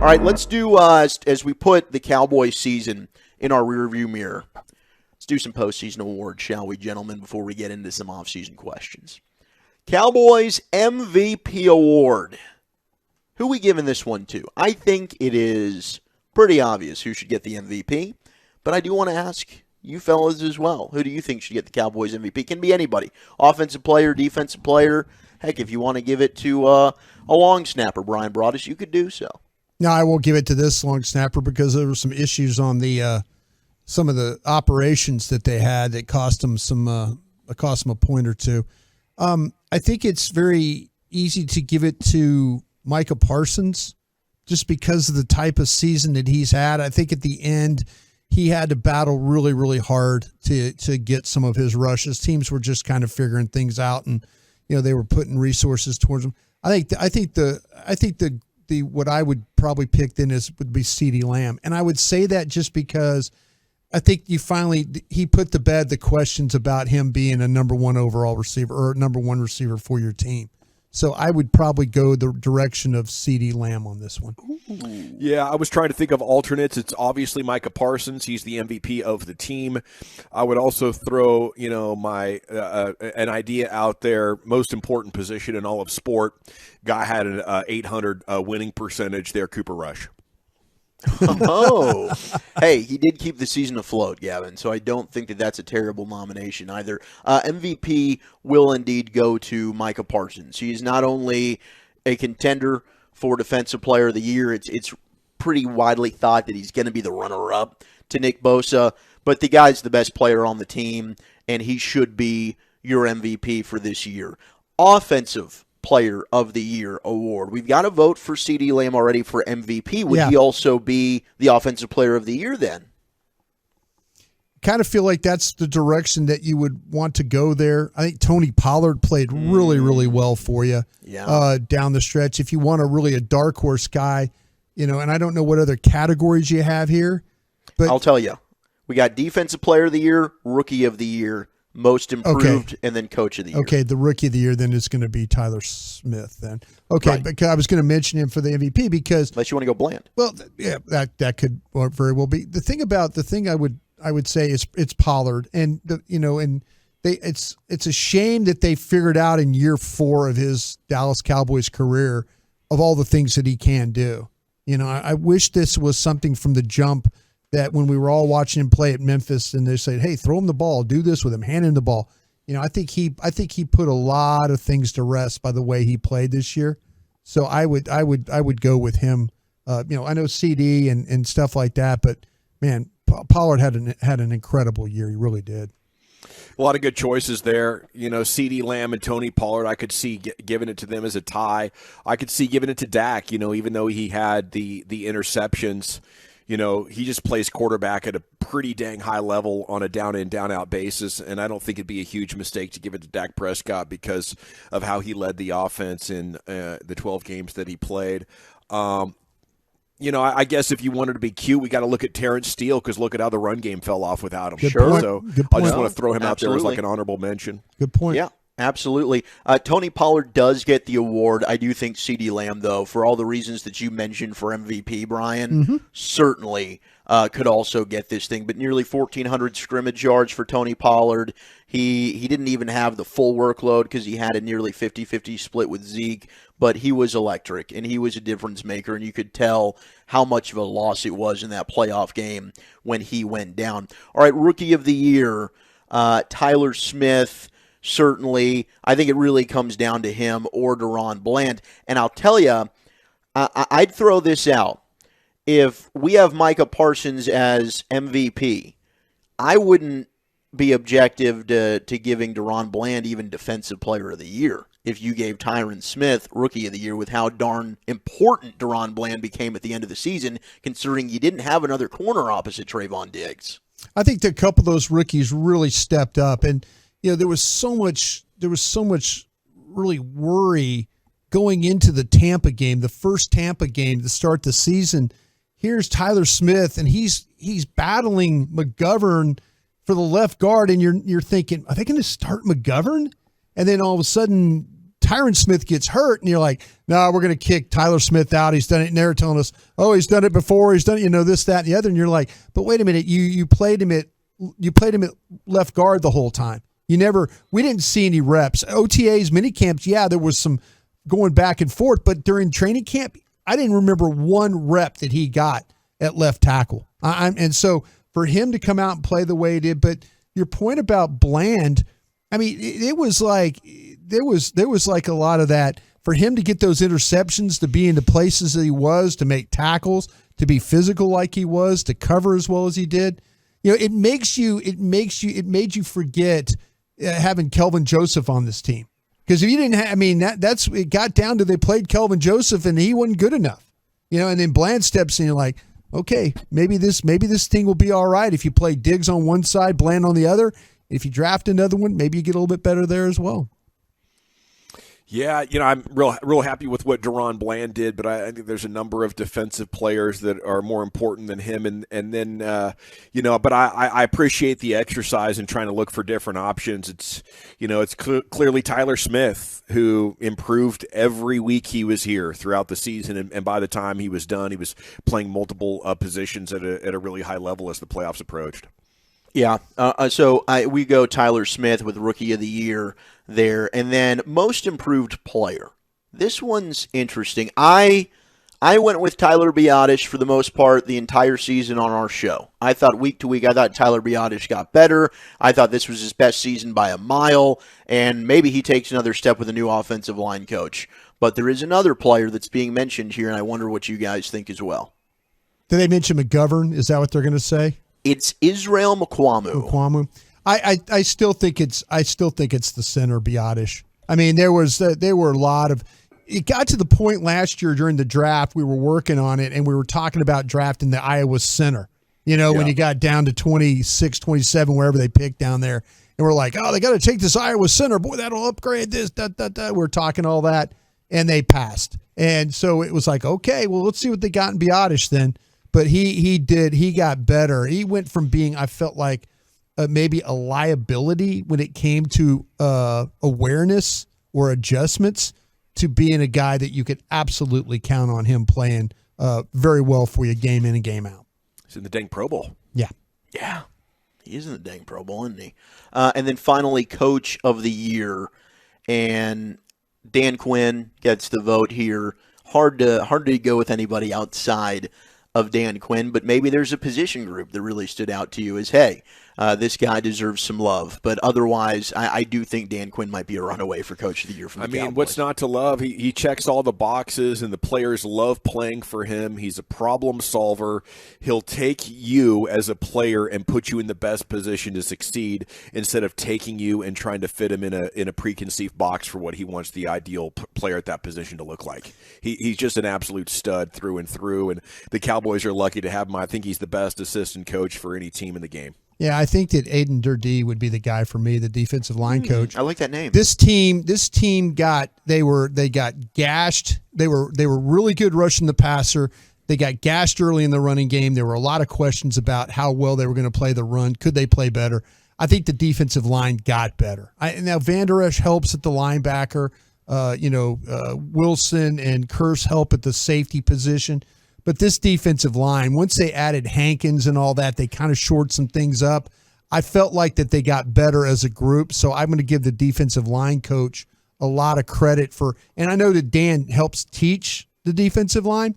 right, let's do, as we put the Cowboys season in our rearview mirror, let's do some postseason awards, shall we, gentlemen, before we get into some offseason questions. Cowboys MVP award. Who we giving this one to? I think it is pretty obvious who should get the MVP, but I do want to ask you fellas as well. Who do you think should get the Cowboys MVP? Can be anybody. Offensive player, defensive player. Heck, if you want to give it to a long snapper, Brian Broaddus, you could do so. No, I won't give it to this long snapper because there were some issues on the some of the operations that they had that cost them a point or two. I think it's very easy to give it to Micah Parsons just because of the type of season that he's had. I think at the end he had to battle really, really hard to get some of his rushes. Teams were just kind of figuring things out, and they were putting resources towards him. I think the what I would probably pick then would be CeeDee Lamb, and I would say that just because I think he put to bed the questions about him being a number one overall receiver or number one receiver for your team. So I would probably go the direction of CeeDee Lamb on this one. Yeah, I was trying to think of alternates. It's obviously Micah Parsons. He's the MVP of the team. I would also throw, my an idea out there. Most important position in all of sport. Guy had an 800 winning percentage there. Cooper Rush. Oh, hey, he did keep the season afloat, Gavin, so I don't think that's a terrible nomination either. MVP will indeed go to Micah Parsons. He's not only a contender for Defensive Player of the Year, it's pretty widely thought that he's going to be the runner-up to Nick Bosa, but the guy's the best player on the team, and he should be your MVP for this year. Offensive Player of the Year award. We've got a vote for CeeDee Lamb already for MVP. Would he also be the Offensive Player of the Year then? Kind of feel like that's the direction that you would want to go there. I think Tony Pollard played really, really well for you down the stretch. If you want a dark horse guy, and I don't know what other categories you have here, but I'll tell you. We got Defensive Player of the Year, Rookie of the Year, Most Improved, and then Coach of the Year. Okay, the Rookie of the Year then is going to be Tyler Smith then. Okay, right. Because I was going to mention him for the MVP because unless you want to go bland. Well, yeah, that could very well be. The thing I would say is it's Pollard, and it's a shame that they figured out in year 4 of his Dallas Cowboys career of all the things that he can do. I wish this was something from the jump. That when we were all watching him play at Memphis and they said, hey, throw him the ball, do this with him, hand him the ball. I think he put a lot of things to rest by the way he played this year. So I would go with him. I know CD and stuff like that, but man, Pollard had an incredible year. He really did. A lot of good choices there. CeeDee Lamb and Tony Pollard, I could see giving it to them as a tie. I could see giving it to Dak, even though he had the interceptions. He just plays quarterback at a pretty dang high level on a down-in, down-out basis, and I don't think it'd be a huge mistake to give it to Dak Prescott because of how he led the offense in the 12 games that he played. I guess if you wanted to be cute, we got to look at Terrence Steele because look at how the run game fell off without him. Good point. So Good point. I just want to throw him out there as like an honorable mention. Good point. Yeah. Absolutely. Tony Pollard does get the award. I do think CeeDee Lamb, though, for all the reasons that you mentioned for MVP, Brian, certainly could also get this thing. But nearly 1,400 scrimmage yards for Tony Pollard. He didn't even have the full workload because he had a nearly 50-50 split with Zeke. But he was electric, and he was a difference maker, and you could tell how much of a loss it was in that playoff game when he went down. All right, Rookie of the Year, Tyler Smith. Certainly, I think it really comes down to him or DaRon Bland. And I'll tell you, I'd throw this out. If we have Micah Parsons as MVP, I wouldn't be objective to giving DaRon Bland even Defensive Player of the Year if you gave Tyron Smith Rookie of the Year with how darn important DaRon Bland became at the end of the season, considering you didn't have another corner opposite Trayvon Diggs. I think that a couple of those rookies really stepped up, and there was so much really worry going into the Tampa game, the first Tampa game to start the season. Here's Tyler Smith, and he's battling McGovern for the left guard, and you're thinking, are they going to start McGovern? And then all of a sudden, Tyron Smith gets hurt, and you're like, no, we're going to kick Tyler Smith out. He's done it. And they're telling us, oh, he's done it before. He's done it, this, that, and the other. And you're like, but wait a minute, you played him at left guard the whole time. We didn't see any reps. OTAs, mini camps, yeah, there was some going back and forth, but during training camp, I didn't remember one rep that he got at left tackle. And so for him to come out and play the way he did, but your point about Bland, I mean, it was like there was like a lot of that for him to get those interceptions, to be in the places that he was, to make tackles, to be physical like he was, to cover as well as he did. It made you forget having Kelvin Joseph on this team. Because if you didn't have, it got down to they played Kelvin Joseph and he wasn't good enough. And then Bland steps in, you're like, okay, maybe this thing will be all right if you play Diggs on one side, Bland on the other. If you draft another one, maybe you get a little bit better there as well. Yeah, I'm real happy with what Deron Bland did, but I think there's a number of defensive players that are more important than him, and then but I appreciate the exercise in trying to look for different options. It's clearly Tyler Smith, who improved every week he was here throughout the season, and by the time he was done, he was playing multiple positions at a really high level as the playoffs approached. Yeah, so we go Tyler Smith with Rookie of the Year there, and then Most Improved Player. This one's interesting. I went with Tyler Biadasz for the most part the entire season on our show. I thought week to week, I thought Tyler Biadasz got better. I thought this was his best season by a mile, and maybe he takes another step with a new offensive line coach. But there is another player that's being mentioned here, and I wonder what you guys think as well. Did they mention McGovern? Is that what they're going to say? It's Israel Mukuamu. I still think it's the center Biadasz. I mean, there were a lot of. It got to the point last year during the draft, we were working on it, and we were talking about drafting the Iowa center. When you got down to 26, 27, wherever they picked down there, and we're like, oh, they got to take this Iowa center. Boy, that'll upgrade this. We're talking all that, and they passed. And so it was like, okay, well, let's see what they got in Biadasz then. But he got better. He went from being, I felt like, maybe a liability when it came to awareness or adjustments, to being a guy that you could absolutely count on him playing very well for you game in and game out. He's in the dang Pro Bowl. Yeah. Yeah. He is in the dang Pro Bowl, isn't he? And then finally, Coach of the Year. And Dan Quinn gets the vote here. Hard to go with anybody outside of Dan Quinn, but maybe there's a position group that really stood out to you as, hey, this guy deserves some love. But otherwise, I do think Dan Quinn might be a runaway for Coach of the Year from the Cowboys. What's not to love? He checks all the boxes, and the players love playing for him. He's a problem solver. He'll take you as a player and put you in the best position to succeed, instead of taking you and trying to fit him in a preconceived box for what he wants the ideal player at that position to look like. He's just an absolute stud through and through, and the Cowboys are lucky to have him. I think he's the best assistant coach for any team in the game. Yeah, I think that Aiden Durdee would be the guy for me, the defensive line coach. I like that name. This team got gashed. They were really good rushing the passer. They got gashed early in the running game. There were a lot of questions about how well they were going to play the run. Could they play better? I think the defensive line got better. Now Van Der Esch helps at the linebacker. Wilson and Kearse help at the safety position. But this defensive line, once they added Hankins and all that, they kind of shored some things up. I felt like that they got better as a group, so I'm going to give the defensive line coach a lot of credit for. And I know that Dan helps teach the defensive line,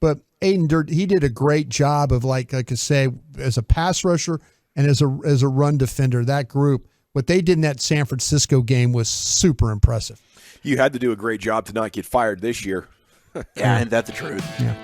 but Aiden Durdee, he did a great job of, like I say, as a pass rusher and as a run defender. That group, what they did in that San Francisco game was super impressive. You had to do a great job to not get fired this year. Yeah, and that's the truth. Yeah.